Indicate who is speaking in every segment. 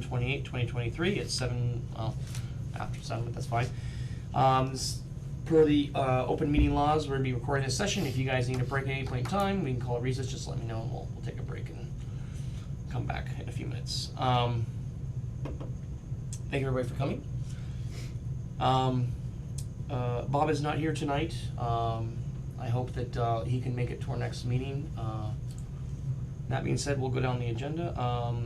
Speaker 1: 7/28/2023 at 7, well, after 7, but that's fine. Per the open meeting laws, we're gonna be recording this session. If you guys need a break at any point in time, we can call a recess, just let me know and we'll take a break and come back in a few minutes. Thank you everybody for coming. Bob is not here tonight. I hope that he can make it to our next meeting. That being said, we'll go down the agenda.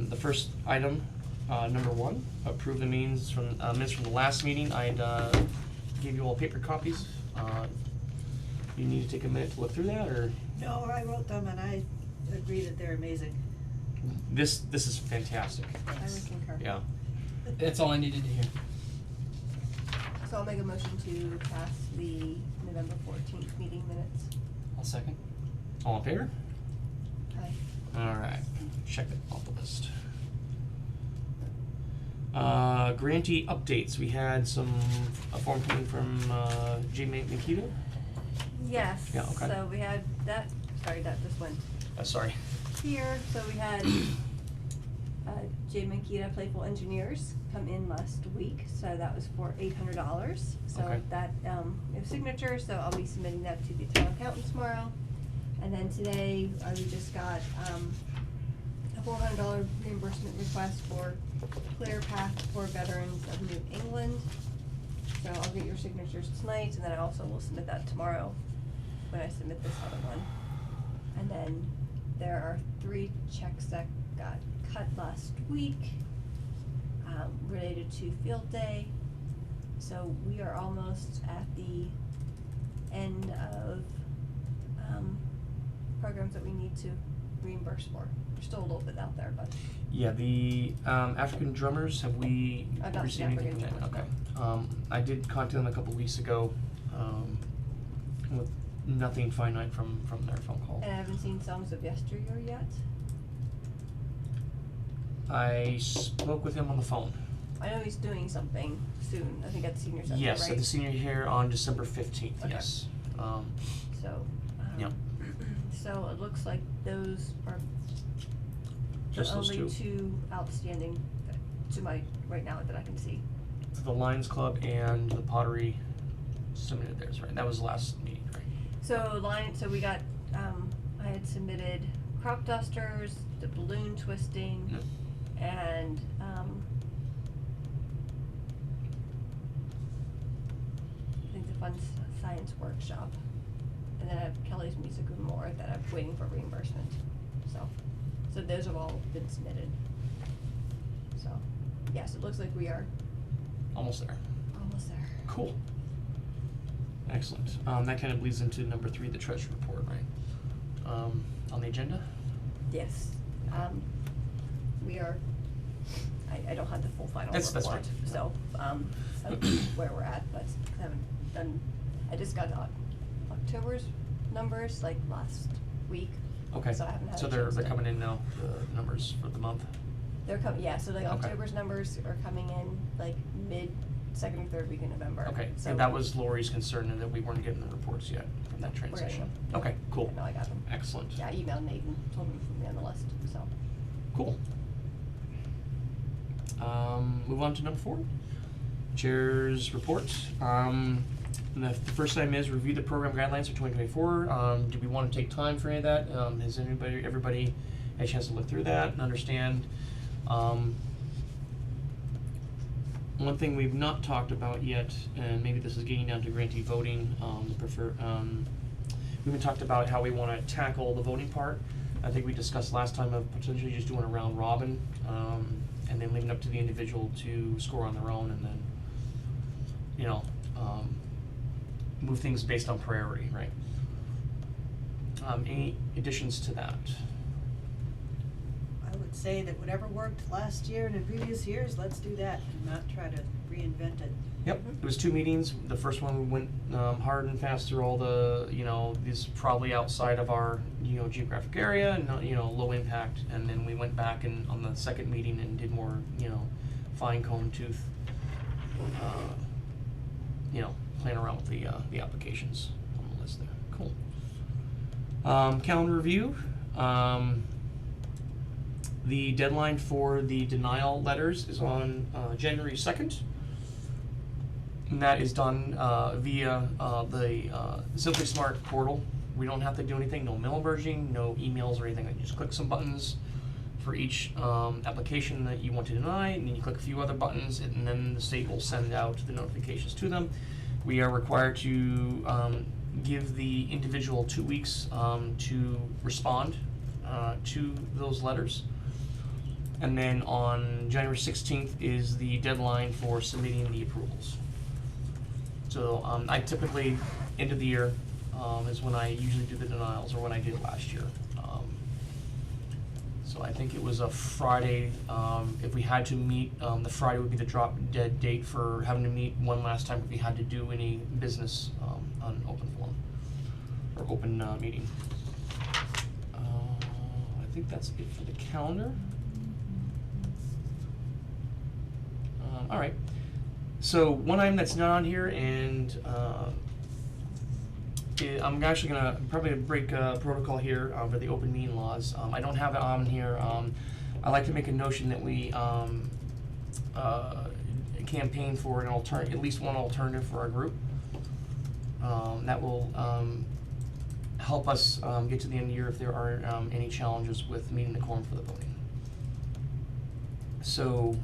Speaker 1: The first item, number 1, approve the minutes from the last meeting. I'd give you all paper copies. You need to take a minute to look through that, or?
Speaker 2: No, I wrote them and I agree that they're amazing.
Speaker 1: This is fantastic.
Speaker 2: I would concur.
Speaker 1: Yeah.
Speaker 3: That's all I needed to hear.
Speaker 4: So I'll make a motion to pass the November 14th meeting minutes.
Speaker 3: I'll second.
Speaker 1: All in favor?
Speaker 4: Aye.
Speaker 1: Alright, check that off the list. Grantee updates. We had a form coming from J. Makita.
Speaker 4: Yes.
Speaker 1: Yeah, okay.
Speaker 4: So we had that, sorry, that just went
Speaker 1: Sorry.
Speaker 4: here. So we had J. Makita Playful Engineers come in last week. So that was for $800. So
Speaker 1: Okay.
Speaker 4: that, we have signatures, so I'll be submitting that to the town accountant tomorrow. And then today, we just got, a $400 reimbursement request for Clear Path for Veterans of New England. So I'll get your signatures tonight, and then I also will submit that tomorrow when I submit this other one. And then there are 3 checks that got cut last week, related to field day. So we are almost at the end of, programs that we need to reimburse for. There's still a little bit out there, but.
Speaker 1: Yeah, the African drummers, have we
Speaker 4: Not the
Speaker 1: received anything from
Speaker 4: African
Speaker 1: them?
Speaker 4: drummers,
Speaker 1: Okay. I did contact them a couple weeks ago, with nothing finite from their phone call.
Speaker 4: And I haven't seen Songs of Yesteryear yet.
Speaker 1: I spoke with him on the phone.
Speaker 4: I know he's doing something soon, I think at the senior center, right?
Speaker 1: Yes, at the senior here on December 15th,
Speaker 4: Okay.
Speaker 1: yes.
Speaker 4: So,
Speaker 1: Yep.
Speaker 4: So it looks like those are
Speaker 1: Just
Speaker 4: the
Speaker 1: those
Speaker 4: only
Speaker 1: two.
Speaker 4: 2 outstanding to my, right now that I can see.
Speaker 1: The Lions Club and the Pottery submitted theirs, right? That was the last meeting, right?
Speaker 4: So we got, I had submitted crop dusters, the balloon twisting, and, I think the fun science workshop. And then I have Kelly's Music and More that I'm waiting for reimbursement, so those have all been submitted. So, yes, it looks like we are
Speaker 1: Almost there.
Speaker 4: almost there.
Speaker 1: Cool. Excellent. That kind of leads into number 3, the treasure report, right? On the agenda?
Speaker 4: Yes, we are, I don't have the full final report,
Speaker 1: That's fine.
Speaker 4: so, of where we're at, but I haven't done, I just got October's numbers like last week.
Speaker 1: Okay,
Speaker 4: So I haven't had
Speaker 1: so
Speaker 4: a
Speaker 1: they're
Speaker 4: chance to-
Speaker 1: coming in now, the numbers for the month?
Speaker 4: They're coming, yeah, so like
Speaker 1: Okay.
Speaker 4: October's numbers are coming in like second or third week in November.
Speaker 1: Okay,
Speaker 4: So
Speaker 1: and that was Lori's concern, and that we weren't getting the reports yet from that
Speaker 4: getting
Speaker 1: transition.
Speaker 4: them.
Speaker 1: Okay, cool.
Speaker 4: No, I got them.
Speaker 1: Excellent.
Speaker 4: Yeah, I emailed Nate and told him to put me on the list, so.
Speaker 1: Cool. Move on to number 4. Chair's report. The first item is review the program guidelines for 2024. Do we want to take time for any of that? Has everybody had a chance to look through that and understand? One thing we've not talked about yet, and maybe this is getting down to grantee voting, we haven't talked about how we want to tackle the voting part. I think we discussed last time of potentially just doing a round robin, and then leaving it up to the individual to score on their own, and then, move things based on priority, right? Any additions to that?
Speaker 2: I would say that whatever worked last year and in previous years, let's do that and not try to reinvent it.
Speaker 1: Yep, it was 2 meetings. The first one we went hard and fast through all the, these probably outside of our, geographic area and, low impact. And then we went back and on the second meeting and did more, fine comb tooth, playing around with the applications on the list there. Cool. Calendar review. The deadline for the denial letters is on January 2nd. And that is done via the Simply Smart portal. We don't have to do anything, no mail merging, no emails or anything. You just click some buttons for each application that you want to deny, and then you click a few other buttons, and then the state will send out the notifications to them. We are required to give the individual 2 weeks to respond to those letters. And then on January 16th is the deadline for submitting the approvals. So I typically, end of the year, is when I usually do the denials, or when I did last year. So I think it was a Friday. If we had to meet, the Friday would be the drop dead date for having to meet one last time if we had to do any business on open forum or open meeting. I think that's it for the calendar. All right. So one item that's not on here, and I'm actually gonna probably break protocol here for the open meeting laws. I don't have it on here. I like to make a notion that we campaign for an at least one alternative for our group. That will help us get to the end of the year if there are any challenges with meeting the quorum for the voting. So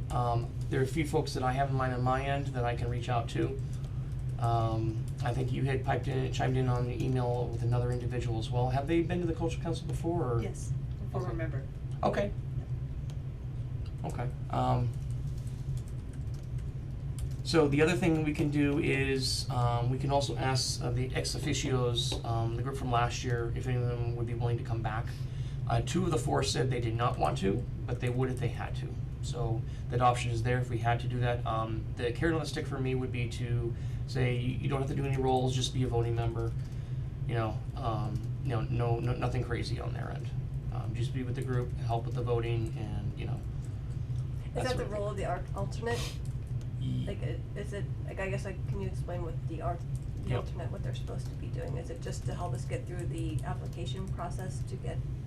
Speaker 1: there are a few folks that I have in mind on my end that I can reach out to. I think you had chimed in on the email with another individual as well. Have they been to the Cultural Council before, or?
Speaker 2: Yes, a former
Speaker 1: Okay.
Speaker 2: member.
Speaker 1: Okay. Okay. So the other thing we can do is we can also ask the ex officios, the group from last year, if any of them would be willing to come back. 2 of the 4 said they did not want to, but they would if they had to. So that option is there if we had to do that. The carrot on the stick for me would be to say you don't have to do any roles, just be a voting member. Nothing crazy on their end. Just be with the group, help with the voting, and
Speaker 4: Is
Speaker 1: that
Speaker 4: that
Speaker 1: sort
Speaker 4: the
Speaker 1: of thing.
Speaker 4: role of the alternate? Like, is it, like, I guess, like, can you explain what the
Speaker 1: Yep.
Speaker 4: alternate, what they're supposed to be doing? Is it just to help us get through the application process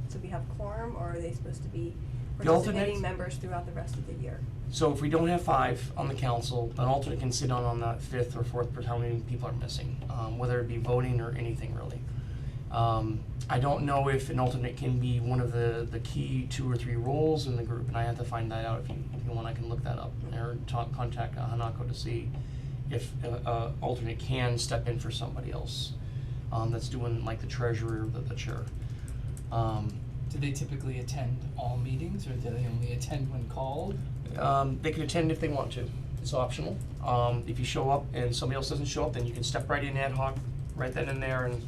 Speaker 4: so we have quorum, or are they supposed to be
Speaker 1: The alternate-
Speaker 4: participating members throughout the rest of the year?
Speaker 1: So if we don't have 5 on the council, an alternate can sit on that 5th or 4th per how many people are missing, whether it be voting or anything really. I don't know if an alternate can be one of the key 2 or 3 roles in the group, and I have to find that out. If you want, I can look that up or contact Hanako to see if alternate can step in for somebody else that's doing like the treasurer or the chair.
Speaker 3: Do they typically attend all meetings, or do they only attend when called?
Speaker 1: They can attend if they want to. It's optional. If you show up and somebody else doesn't show up, then you can step right in ad hoc, right then and there, and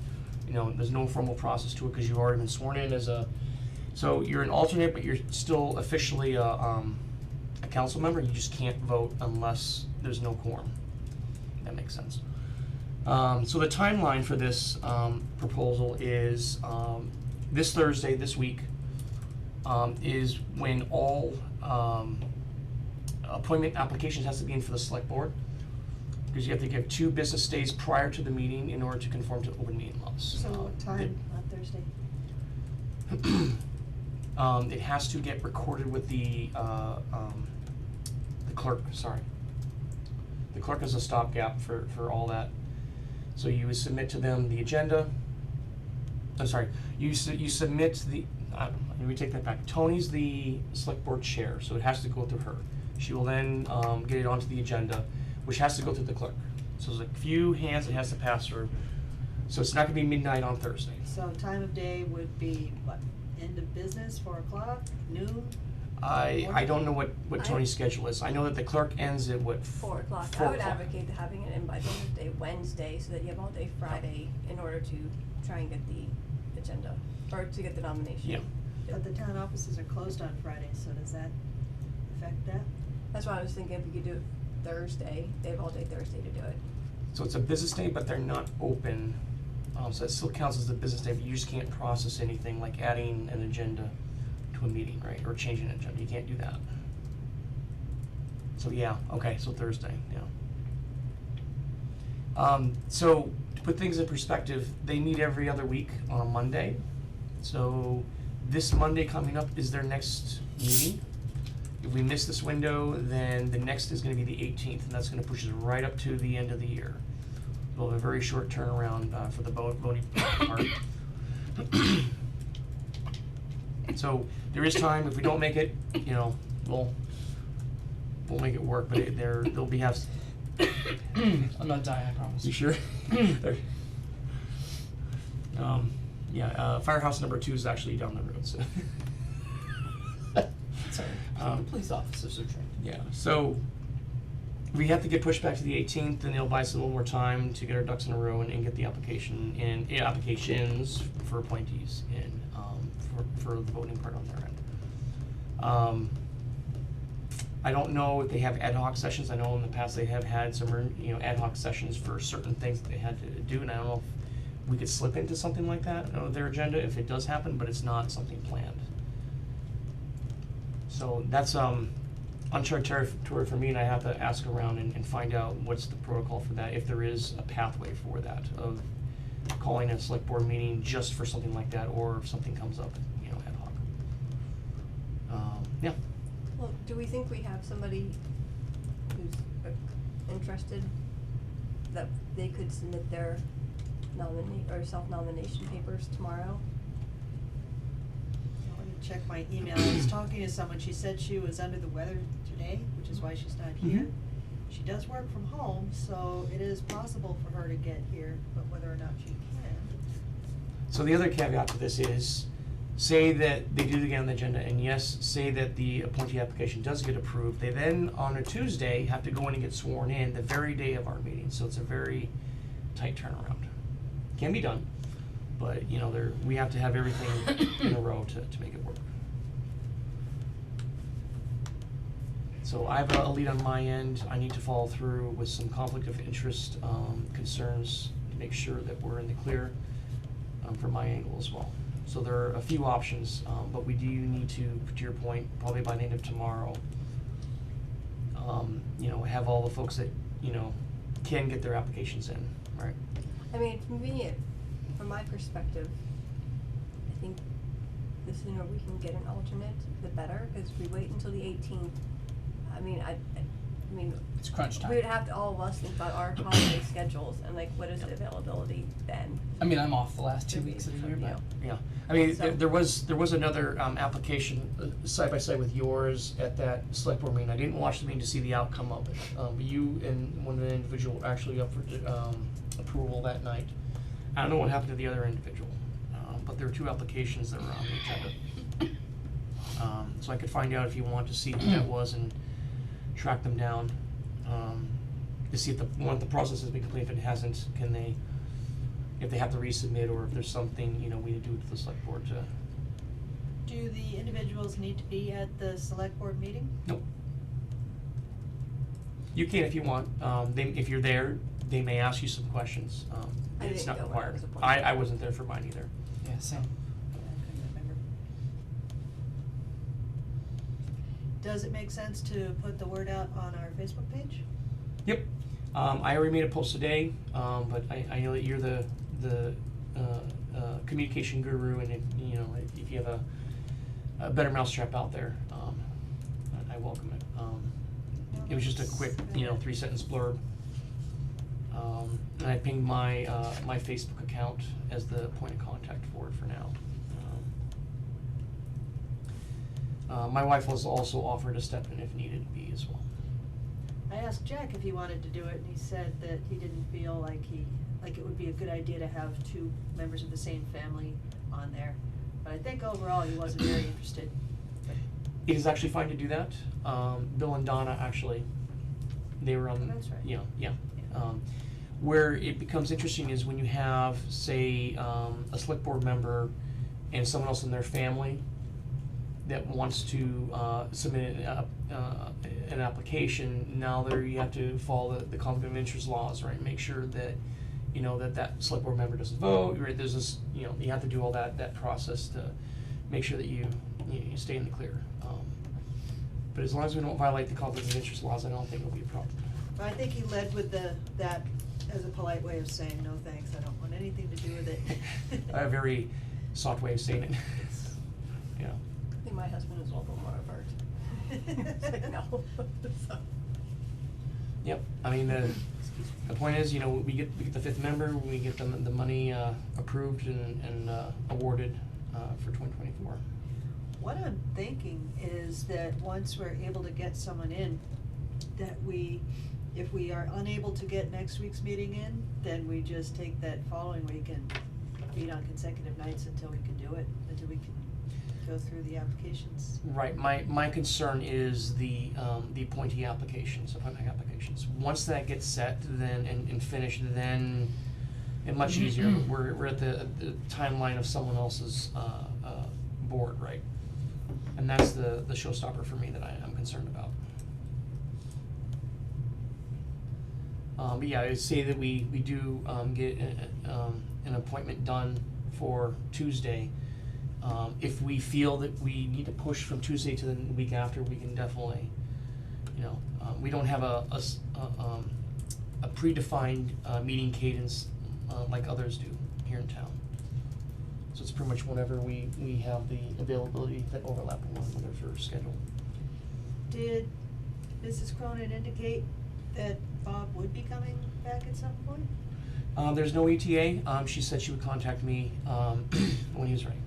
Speaker 1: there's no formal process to it because you've already been sworn in as so you're an alternate, but you're still officially a council member. You just can't vote unless there's no quorum. That makes sense. So the timeline for this proposal is this Thursday, this week, is when all appointment applications has to be in for the select board, because you have to give 2 business days prior to the meeting in order to conform to open meeting laws.
Speaker 2: So what time on Thursday?
Speaker 1: It has to get recorded with the clerk, sorry. The clerk is a stopgap for all that. So you would submit to them the agenda. I'm sorry, you submit the, let me take that back. Tony's the select board chair, so it has to go through her. She will then get it onto the agenda, which has to go through the clerk. So there's a few hands it has to pass through. So it's not gonna be midnight on Thursday.
Speaker 2: So time of day would be what, end of business, 4 o'clock, noon?
Speaker 1: I don't know what Tony's schedule is. I know that the clerk ends at what?
Speaker 4: 4 o'clock.
Speaker 1: 4
Speaker 4: I would
Speaker 1: o'clock.
Speaker 4: advocate having it in by the end of the day Wednesday, so that you have all day Friday in order to try and get the agenda, or to get the nomination.
Speaker 1: Yeah.
Speaker 2: But the town offices are closed on Friday, so does that affect that?
Speaker 4: That's why I was thinking if we could do it Thursday, they have all day Thursday to do it.
Speaker 1: So it's a business day, but they're not open. So it still counts as a business day, but you just can't process anything like adding an agenda to a meeting, right? Or changing an agenda. You can't do that. So yeah, okay, so Thursday, yeah. So to put things in perspective, they meet every other week on a Monday. So this Monday coming up is their next meeting. If we miss this window, then the next is gonna be the 18th, and that's gonna push us right up to the end of the year. We'll have a very short turnaround, for the voting part. So, there is time, if we don't make it, you know, we'll make it work, but there'll be
Speaker 3: I'm not dying, I promise.
Speaker 1: you sure? There- Firehouse number 2 is actually down the road, so.
Speaker 3: Sorry,
Speaker 1: Um,
Speaker 3: the police officers are trained.
Speaker 1: Yeah, so we have to get pushed back to the 18th, and they'll buy us a little more time to get our ducks in a row and get the applications for appointees in, for the voting part on their end. I don't know if they have ad hoc sessions. I know in the past they have had some, ad hoc sessions for certain things that they had to do, and I don't know if we could slip into something like that, their agenda, if it does happen, but it's not something planned. So that's, uncharted territory for me, and I have to ask around and find out what's the protocol for that, if there is a pathway for that, of calling a select board meeting just for something like that, or if something comes up, ad hoc. Yeah.
Speaker 4: Well, do we think we have somebody who's interested, that they could submit their self-nomination papers tomorrow?
Speaker 2: Let me check my email. I was talking to someone, she said she was under the weather today, which is why she's not here.
Speaker 1: Mhm.
Speaker 2: She does work from home, so it is possible for her to get here, but whether or not she can.
Speaker 1: So the other caveat to this is, say that they do get on the agenda, and yes, say that the appointee application does get approved, they then, on a Tuesday, have to go in and get sworn in the very day of our meeting, so it's a very tight turnaround. Can be done, but, we have to have everything in a row to make it work. So I have a lead on my end. I need to follow through with some conflict of interest, concerns to make sure that we're in the clear, from my angle as well. So there are a few options, but we do need to your point, probably by the end of tomorrow, have all the folks that, can get their applications in, right?
Speaker 4: I mean, for me, from my perspective, I think the sooner we can get an alternate, the better, because if we wait until the 18th, I mean,
Speaker 3: It's crunch time.
Speaker 4: we would have to, all of us, think about our holiday schedules, and like, what is the availability then?
Speaker 3: I mean, I'm off the last 2
Speaker 4: Could be
Speaker 3: weeks of the
Speaker 4: from
Speaker 3: year, but
Speaker 4: you.
Speaker 1: Yeah, I mean,
Speaker 4: So-
Speaker 1: there was another, application, side by side with yours at that select board meeting. I didn't watch the meeting to see the outcome of it. But you and one of the individual were actually up for, approval that night. I don't know what happened to the other individual, but there were 2 applications that were on the agenda. So I could find out if you want to see who that was and track them down, to see if the process has been completed. If it hasn't, if they have to resubmit, or if there's something, we need to do to the select board to.
Speaker 2: Do the individuals need to be at the select board meeting?
Speaker 1: Nope. You can if you want, if you're there, they may ask you some questions,
Speaker 4: I
Speaker 1: it's
Speaker 4: didn't
Speaker 1: not
Speaker 4: go when I
Speaker 1: required.
Speaker 4: was appointed.
Speaker 1: I wasn't there for mine either.
Speaker 3: yeah, same.
Speaker 2: I couldn't remember. Does it make sense to put the word out on our Facebook page?
Speaker 1: Yep, I already made a post today, but I know that you're the communication guru, and if you have a better mousetrap out there, I welcome it. It was just a quick, 3-sentence blurb. And I pinged my Facebook account as the point of contact for it for now. My wife was also offered to step in if needed be as well.
Speaker 2: I asked Jack if he wanted to do it, and he said that he didn't feel like it would be a good idea to have 2 members of the same family on there. But I think overall he wasn't very interested. But
Speaker 1: It is actually fine to do that. Bill and Donna actually, they were on.
Speaker 2: That's right.
Speaker 1: Yeah. Where it becomes interesting is when you have, say, a select board member and someone else in their family that wants to submit an application. Now you have to follow the conflict of interest laws, right? Make sure that that select board member doesn't vote. Right? There's this, you have to do all that process to make sure that you stay in the clear. But as long as we don't violate the conflict of interest laws, I don't think it'll be a problem.
Speaker 2: I think he led with that as a polite way of saying, no thanks, I don't want anything to do with it.
Speaker 1: A very soft way of saying it.
Speaker 4: Unfortunately, my husband is also one of ours. It's like, no. So.
Speaker 1: Yep, I mean, the point is, you know, we get the fifth member, we get the money, approved and awarded, for 2024.
Speaker 2: What I'm thinking is that once we're able to get someone in, that if we are unable to get next week's meeting in, then we just take that following week and meet on consecutive nights until we can do it, until we can go through the applications.
Speaker 1: Right, my concern is the appointee applications, appointment applications. Once that gets set, then, and finished, then it's much easier. We're at the timeline of someone else's, board, right? And that's the showstopper for me that I'm concerned about. But yeah, I'd say that we do, get, an appointment done for Tuesday. If we feel that we need to push from Tuesday to the week after, we can definitely, you know, we don't have a predefined, meeting cadence, like others do here in town. So it's pretty much whenever we have the availability that overlap with our schedule.
Speaker 2: Did Mrs. Cronin indicate that Bob would be coming back at some point?
Speaker 1: There's no ETA, she said she would contact me, when he was ready.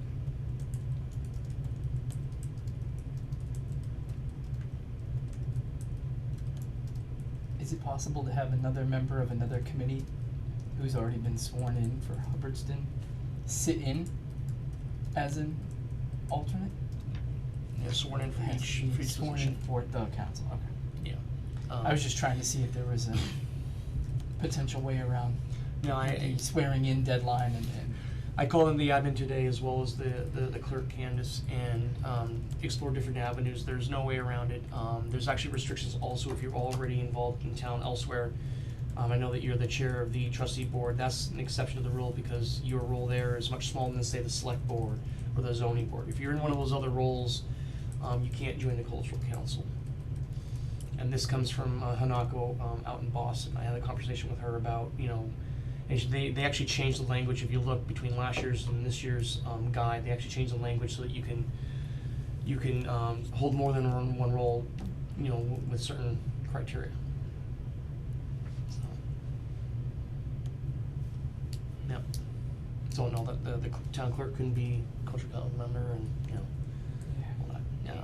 Speaker 3: Is it possible to have another member of another committee who's already been sworn in for Hubbardston sit in as an alternate?
Speaker 1: Yeah, sworn in for
Speaker 3: Has
Speaker 1: each
Speaker 3: to be
Speaker 1: position.
Speaker 3: sworn in for the council, okay.
Speaker 1: Yeah.
Speaker 3: I was just trying to see if there was a potential way around
Speaker 1: No,
Speaker 3: the swearing in deadline and
Speaker 1: I called in the admin today as well as the clerk Candace and explore different avenues. There's no way around it. There's actually restrictions also if you're already involved in town elsewhere. I know that you're the chair of the trustee board. That's an exception to the rule because your role there is much smaller than, say, the select board or the zoning board. If you're in one of those other roles, you can't join the cultural council. And this comes from Hanako out in Boston. I had a conversation with her about, you know, and they actually changed the language. If you look between last year's and this year's guide, they actually changed the language so that you can hold more than one role, you know, with certain criteria. So, yep. So no, the town clerk couldn't be cultural council member, and you know, all that. Yeah.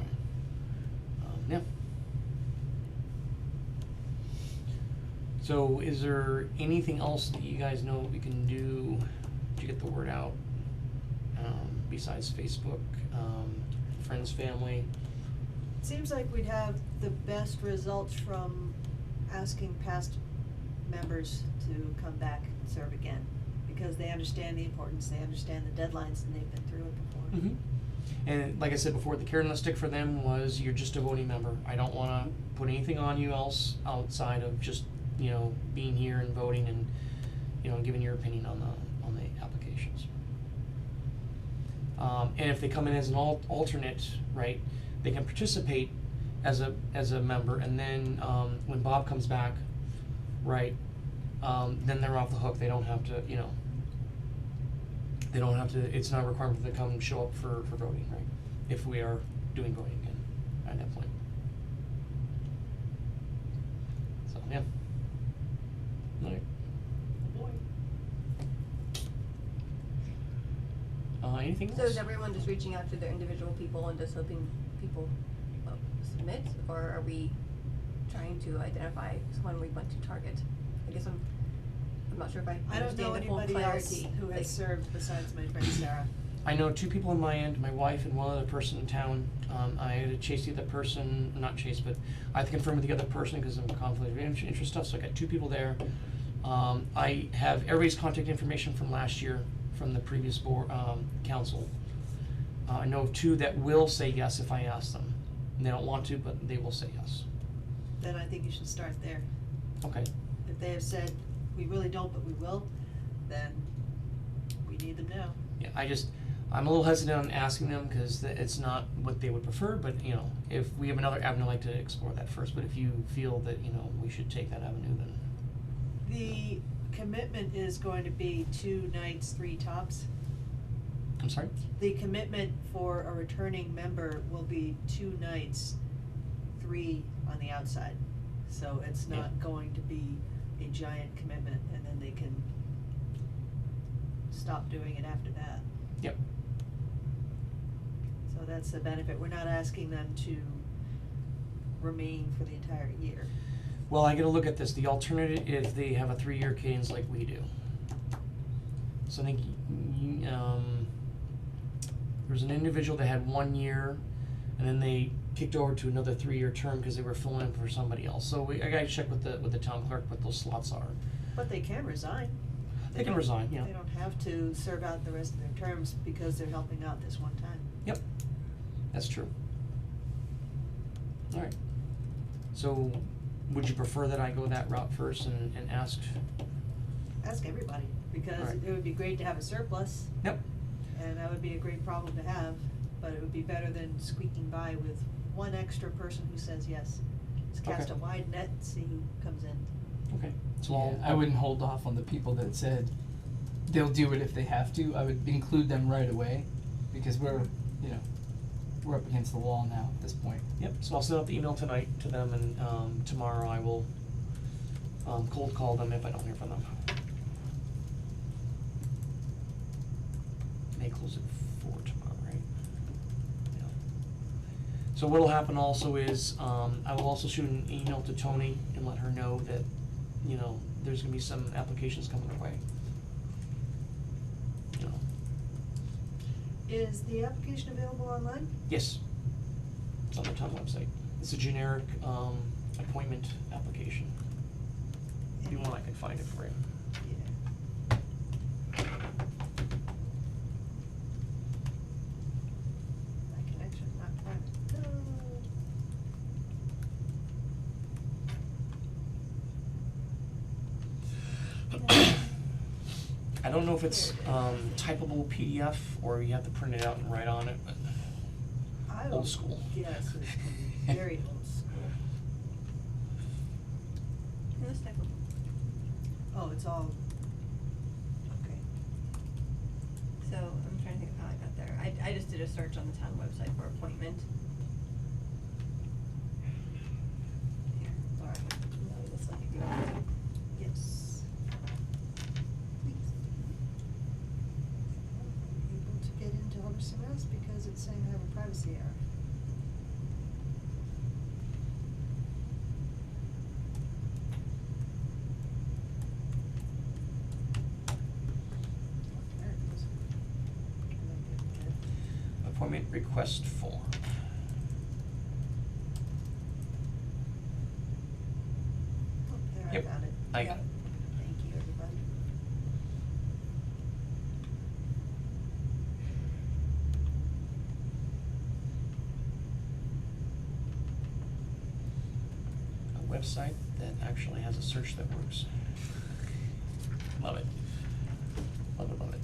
Speaker 1: Yeah. So is there anything else that you guys know we can do to get the word out, besides Facebook, friends, family?
Speaker 2: Seems like we'd have the best results from asking past members to come back and serve again, because they understand the importance, they understand the deadlines, and they've been through it before.
Speaker 1: Mm-hmm. And like I said before, the carrot on the stick for them was you're just a voting member. I don't wanna put anything on you else outside of just, you know, being here and voting and, you know, giving your opinion on the applications. And if they come in as an alternate, right, they can participate as a member, and then when Bob comes back, right, then they're off the hook. They don't have to, you know, they don't have to. It's not a requirement that they come show up for voting, right? If we are doing voting again at that point. So yeah. Alright. Anything else?
Speaker 4: So is everyone just reaching out to their individual people and just hoping people submit, or are we trying to identify someone we want to target? I guess I'm not sure if I
Speaker 2: I don't know
Speaker 4: understand the whole
Speaker 2: anybody else
Speaker 4: clarity.
Speaker 2: who
Speaker 4: like-
Speaker 2: has served besides my friend Sarah.
Speaker 1: I know two people on my end, my wife and one other person in town. I had to chase the other person, not chase, but I have to confirm with the other person because of conflict of interest stuff, so I got two people there. I have everybody's contact information from last year, from the previous board, council. I know of two that will say yes if I ask them. And they don't want to, but they will say yes.
Speaker 2: Then I think you should start there.
Speaker 1: Okay.
Speaker 2: If they have said, we really don't, but we will, then we need them now.
Speaker 1: Yeah, I'm a little hesitant on asking them because it's not what they would prefer, but, you know, if we have another avenue, I'd like to explore that first. But if you feel that, you know, we should take that avenue, then.
Speaker 2: The commitment is going to be 2 nights, 3 tops.
Speaker 1: I'm sorry?
Speaker 2: The commitment for a returning member will be 2 nights, 3 on the outside. So it's
Speaker 1: Yeah.
Speaker 2: not going to be a giant commitment and then they can stop doing it after that.
Speaker 1: Yep.
Speaker 2: So that's the benefit. We're not asking them to remain for the entire year.
Speaker 1: Well, I gotta look at this, the alternative, if they have a 3-year cadence like we do. So I think, there's an individual that had 1 year, and then they kicked over to another 3-year term because they were filling in for somebody else. So I gotta check with the town clerk what those slots are.
Speaker 2: But they can resign.
Speaker 1: They can resign, yeah.
Speaker 2: They don't have to serve out the rest of their terms because they're helping out this one time.
Speaker 1: Yep, that's true. Alright, so would you prefer that I go that route first and ask?
Speaker 2: Ask everybody, because
Speaker 1: Alright.
Speaker 2: it would be great to have a surplus,
Speaker 1: Yep,
Speaker 2: and that would be a great problem to have, but it would be better than squeaking by with one extra person who says yes. Just cast
Speaker 1: Okay.
Speaker 2: a wide net and see who comes in.
Speaker 1: okay, so
Speaker 3: Yeah, I wouldn't hold off on the people that said they'll do it if they have to. I would include them right away, because we're up against the wall now at this point.
Speaker 1: Yep, so I'll send out the email tonight to them, and tomorrow I will cold call them if I don't hear from them. May close at 4 tomorrow, right? Yeah. So what'll happen also is, I will also shoot an email to Tony and let her know that, there's gonna be some applications coming her way.
Speaker 2: Is the application available online?
Speaker 1: Yes, it's on the town website. It's a generic, appointment application. If you want, I can find it for you.
Speaker 2: Yeah. My connection's not private. No.
Speaker 1: I don't know if it's typable PDF or you have to print it out and write on it, but
Speaker 2: I
Speaker 1: old
Speaker 2: would
Speaker 1: school.
Speaker 2: guess it's very old school.
Speaker 4: It was typable.
Speaker 2: Oh, it's all, okay.
Speaker 4: So I'm trying to think of how I got there. I just did a search on the town website for appointment. Here, Laura, no, this one if you want to.
Speaker 2: Yes. Please. I'm able to get into Hubbardston Mass because it's saying I have a privacy error. There it is.
Speaker 1: Appointment request form.
Speaker 2: Oh, there, I
Speaker 1: Yep,
Speaker 2: found it.
Speaker 1: I got it.
Speaker 2: Thank you, everybody.
Speaker 1: A website that actually has a search that works. Love it. Love it, love it.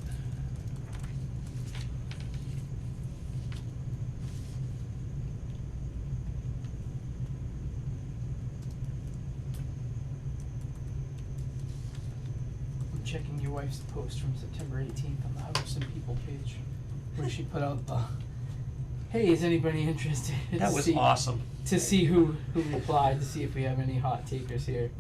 Speaker 3: I'm checking your wife's post from September 18th on the Hubbardston People page, where she put out the, hey, is anybody interested?
Speaker 1: That
Speaker 3: to
Speaker 1: was
Speaker 3: see-
Speaker 1: awesome.
Speaker 3: To see who replied, to see if we have any hot takers here.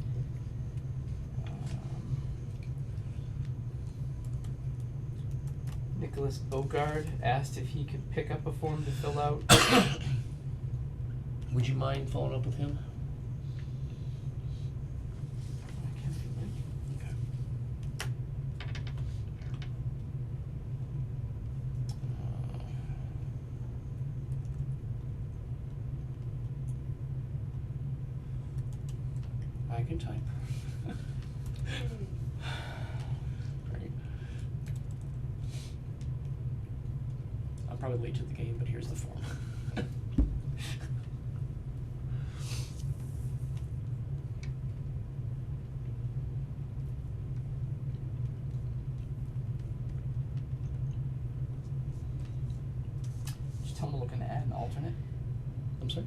Speaker 3: Nicholas Bogard asked if he could pick up a form to fill out.
Speaker 1: Would you mind following up with him?
Speaker 3: I can do it.
Speaker 1: Okay. I can type. Great. I'm probably late to the game, but here's the form.
Speaker 3: Just tell him we're looking to add an alternate.
Speaker 1: I'm sorry?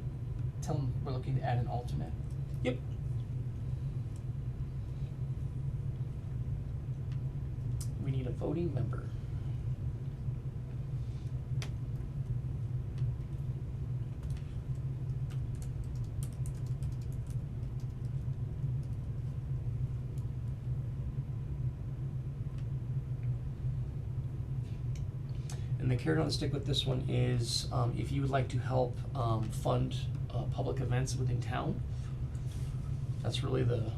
Speaker 3: Tell him we're looking to add an alternate.
Speaker 1: Yep. We need a voting member. the carrot on the stick with this one is, if you would like to help, fund, public events within town, that's really the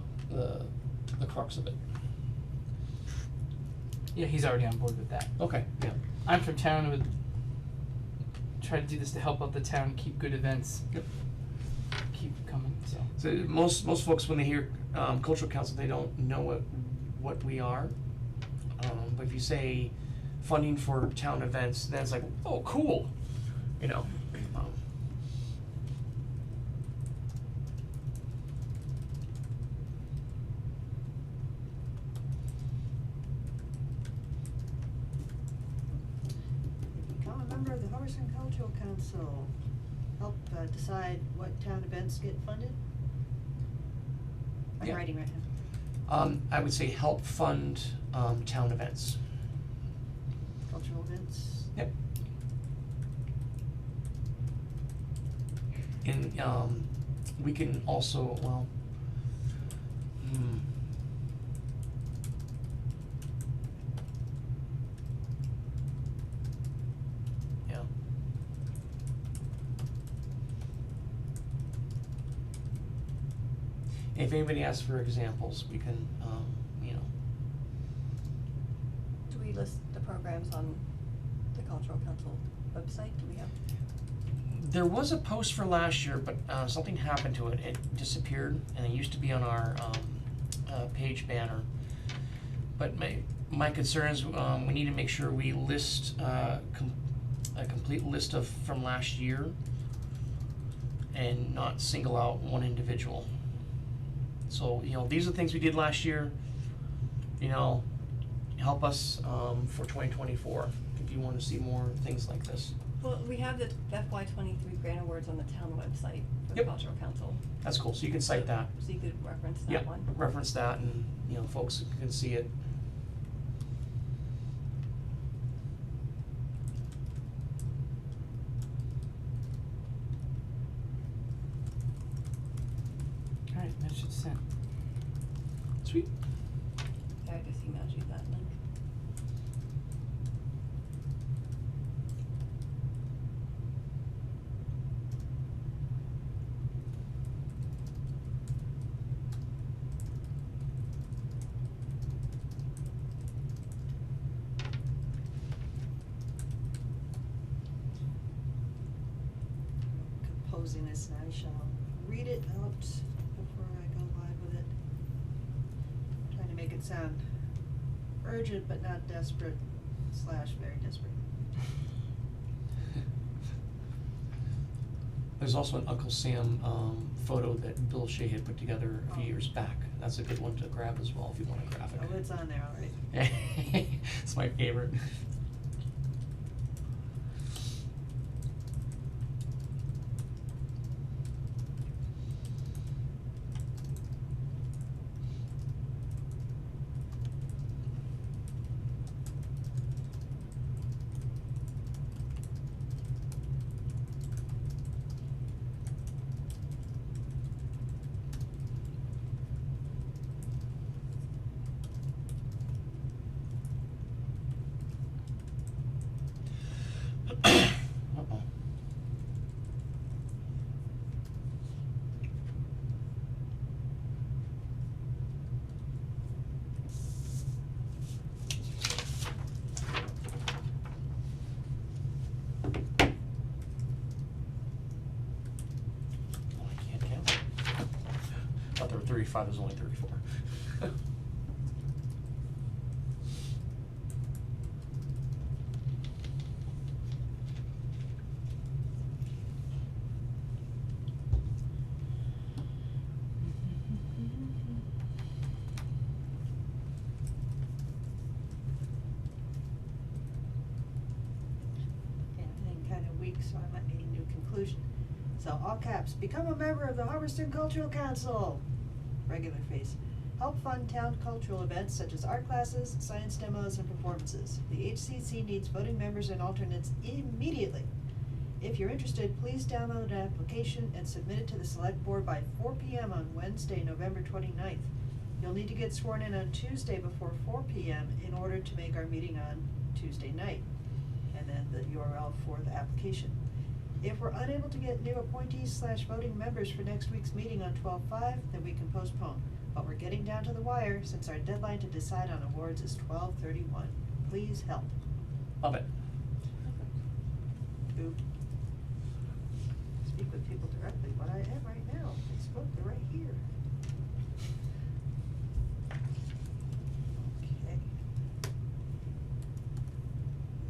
Speaker 1: crux of it.
Speaker 3: Yeah, he's already on board with that.
Speaker 1: Okay, yeah.
Speaker 3: I'm from town, would try to do this to help out the town, keep good events,
Speaker 1: Yep.
Speaker 3: keep coming, so.
Speaker 1: So most folks, when they hear, cultural council, they don't know what we are. But if you say funding for town events, then it's like, oh, cool, you know.
Speaker 2: Become a member of the Hubbardston Cultural Council. Help decide what town events get funded? I'm
Speaker 1: Yeah.
Speaker 2: writing right now.
Speaker 1: I would say help fund, town events.
Speaker 2: Cultural events.
Speaker 1: Yep. And, we can also, well, yeah. If anybody asks for examples, we can, you know,
Speaker 4: Do we list the programs on the cultural council website? Do we have?
Speaker 1: there was a post for last year, but, something happened to it, it disappeared, and it used to be on our, page banner. But my concern is, we need to make sure we list, a complete list of, from last year, and not single out one individual. So, you know, these are things we did last year, you know, help us, for 2024, if you wanna see more things like this.
Speaker 4: Well, we have the FY '23 grant awards on the town website for the
Speaker 1: Yep.
Speaker 4: cultural council,
Speaker 1: That's cool, so you can cite that.
Speaker 4: so you could reference that
Speaker 1: Yep,
Speaker 4: one.
Speaker 1: reference that, and, you know, folks can see it.
Speaker 3: Alright, message sent.
Speaker 1: Sweet.
Speaker 4: Yeah, I just emailed you that link.
Speaker 2: Composing this, and I shall read it out before I go live with it. Trying to make it sound urgent but not desperate / very desperate.
Speaker 1: There's also an Uncle Sam, photo that Bill Shea had put together a few years back. That's a good one to grab as well, if you want a graphic.
Speaker 2: Oh, it's on there, all right.
Speaker 1: It's my favorite. Uh-oh. Oh, I can't count. Thought there were 35, there's only 34.
Speaker 2: Yeah, and kind of weak, so I might need a new conclusion. So, all caps, become a member of the Hubbardston Cultural Council. Regular face. Help fund town cultural events such as art classes, science demos, and performances. The HCC needs voting members and alternates immediately. If you're interested, please download an application and submit it to the select board by 4 p.m. on Wednesday, November 29th. You'll need to get sworn in on Tuesday before 4 p.m. in order to make our meeting on Tuesday night. and then the URL for the application. If we're unable to get new appointees/voting members for next week's meeting on 12/5, then we can postpone. But we're getting down to the wire since our deadline to decide on awards is 12/31. Please help.
Speaker 1: Love it.
Speaker 2: To speak with people directly, what I am right now. Facebook, they're right here. Okay.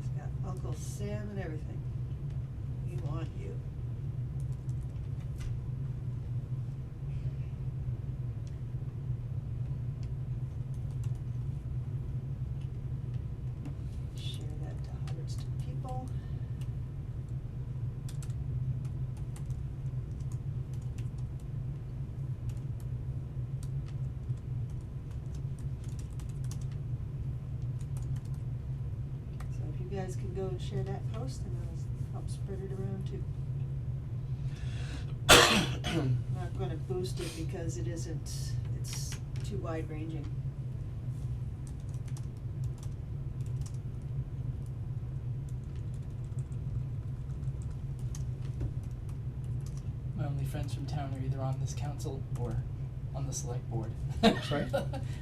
Speaker 2: He's got Uncle Sam and everything. We want you. Share that to Hubbardston people. So if you guys can go and share that post, then that'll help spread it around too. I'm not gonna boost it because it isn't, it's too wide ranging.
Speaker 3: My only friends from town are either on this council or on the select board.
Speaker 1: Sorry?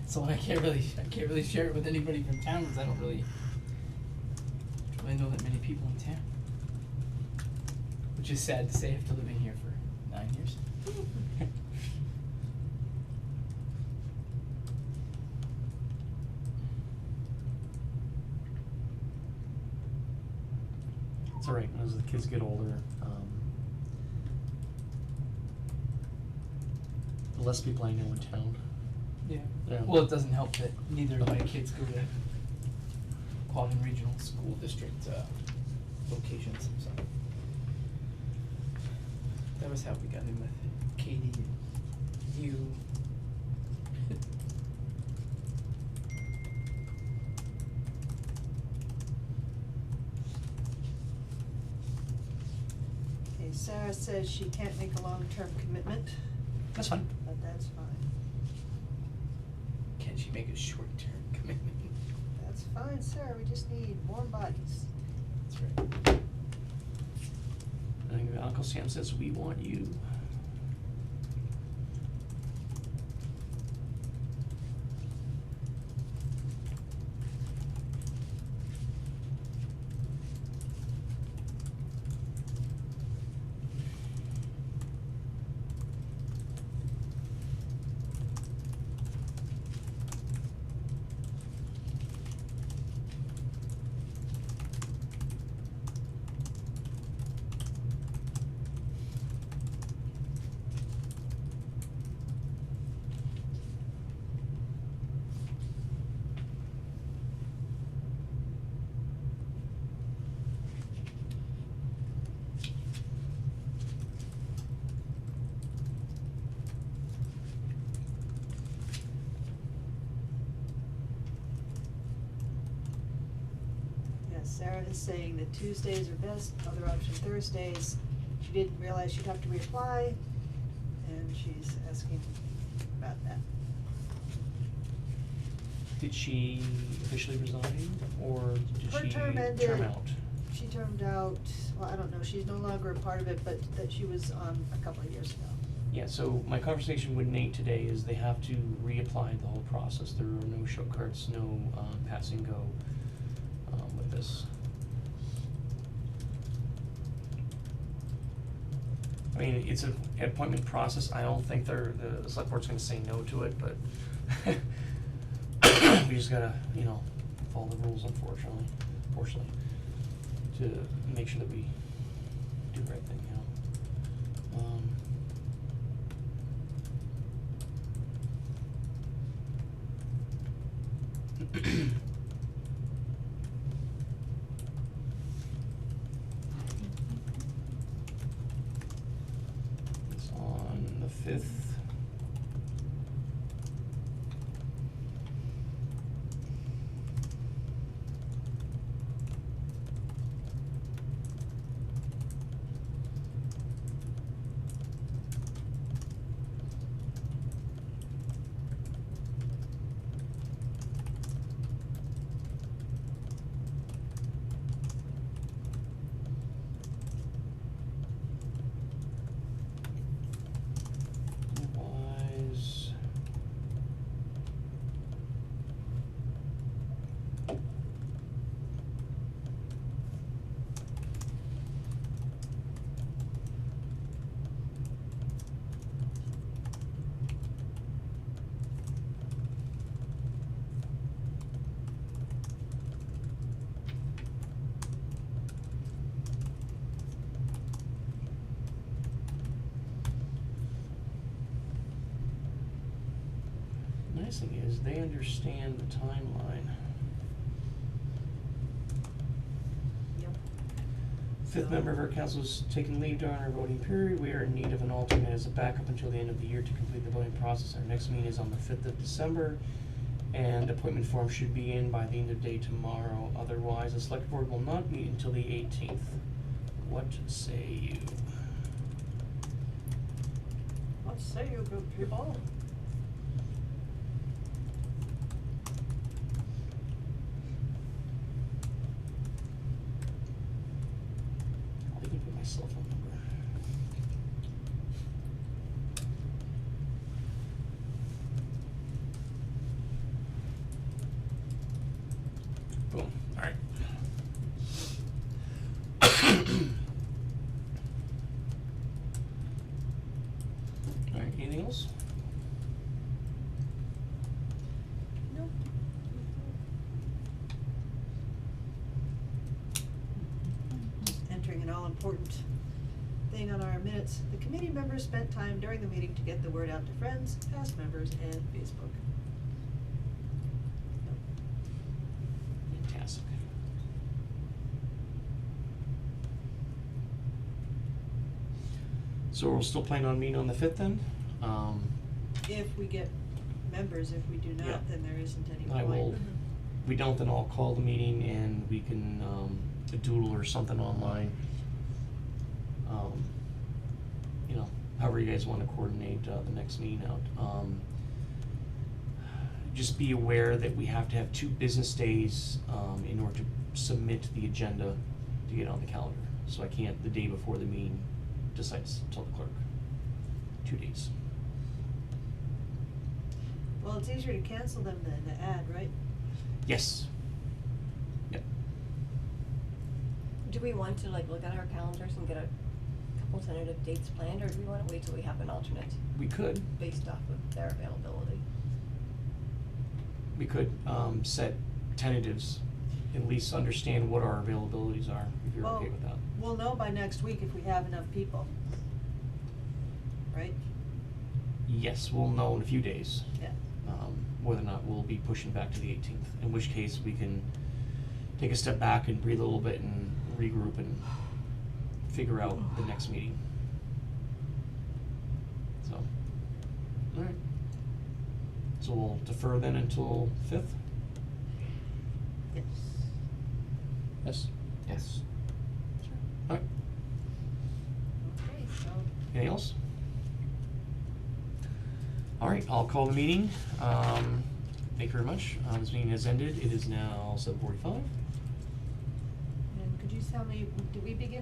Speaker 3: So I can't really share it with anybody from town, cause I don't really know that many people in town. Which is sad to say after living here for 9 years.
Speaker 1: It's alright, as the kids get older, the less people I know in town.
Speaker 3: Yeah.
Speaker 1: Yeah.
Speaker 3: Well, it doesn't help that neither of my kids go to Quabbin Regional School District locations, so. That was how we got in with Katie and you.
Speaker 2: Okay, Sarah says she can't make a long-term commitment,
Speaker 1: That's fine.
Speaker 2: but that's fine.
Speaker 3: Can she make a short-term commitment?
Speaker 2: That's fine, Sarah, we just need warm bodies.
Speaker 3: That's right.
Speaker 1: I think Uncle Sam says, we want you.
Speaker 2: Sarah is saying that Tuesdays are best, other option Thursdays. She didn't realize she'd have to reapply, and she's asking about that.
Speaker 1: Did she officially resign, or did
Speaker 2: Her
Speaker 1: she
Speaker 2: term ended.
Speaker 1: term out?
Speaker 2: She termed out, well, I don't know, she's no longer a part of it, but that she was on a couple of years ago.
Speaker 1: Yeah, so my conversation with Nate today is they have to reapply the whole process. There are no show cards, no pass and go with this. I mean, it's an appointment process. I don't think the select board's gonna say no to it, but we just gotta, follow the rules, unfortunately, to make sure that we do the right thing, It's on the 5th. guessing is they understand the timeline.
Speaker 2: Yep.
Speaker 1: Fifth member of our council is taking leave during our voting period. We are in need of an alternate as a backup until the end of the year to complete the voting process. Our next meeting is on the 5th of December, and appointment form should be in by the end of day tomorrow. Otherwise, the select board will not meet until the 18th. What say you?
Speaker 2: What say you, good people?
Speaker 1: I'll even put my cell phone number. Boom, alright. Alright, anything else?
Speaker 2: Nope. Entering an all-important thing on our minutes. The committee members spent time during the meeting to get the word out to friends, past members, and Facebook. Nope.
Speaker 1: Fantastic. So we're still planning on meeting on the 5th then?
Speaker 2: If we get members, if we do
Speaker 1: Yeah.
Speaker 2: not, then there isn't any point.
Speaker 1: I will, if we don't, then I'll call the meeting and we can, doodle or something online. You know, however you guys wanna coordinate, the next meeting out. Just be aware that we have to have 2 business days, in order to submit the agenda to get on the calendar. So I can't, the day before the meeting, decide to tell the clerk. 2 days.
Speaker 2: Well, it's easier to cancel them than to add, right?
Speaker 1: Yes. Yep.
Speaker 4: Do we want to like look at our calendars and get a couple tentative dates planned, or do we wanna wait till we have an alternate
Speaker 1: We could.
Speaker 4: based off of their availability?
Speaker 1: We could, set tentatives, at least understand what our availabilities are, if you're okay with that.
Speaker 2: We'll know by next week if we have enough people. Right?
Speaker 1: Yes, we'll know in a few days,
Speaker 2: Yeah.
Speaker 1: whether or not we'll be pushing back to the 18th, in which case we can take a step back and breathe a little bit and regroup and figure out the next meeting. So, alright. So we'll defer then until 5th?
Speaker 2: Yes.
Speaker 1: Yes.
Speaker 3: Yes.
Speaker 1: Alright,
Speaker 2: Okay, so
Speaker 1: anything else? Alright, I'll call the meeting. Thank you very much. This meeting has ended. It is now 7:45.
Speaker 2: and could you tell me, did we begin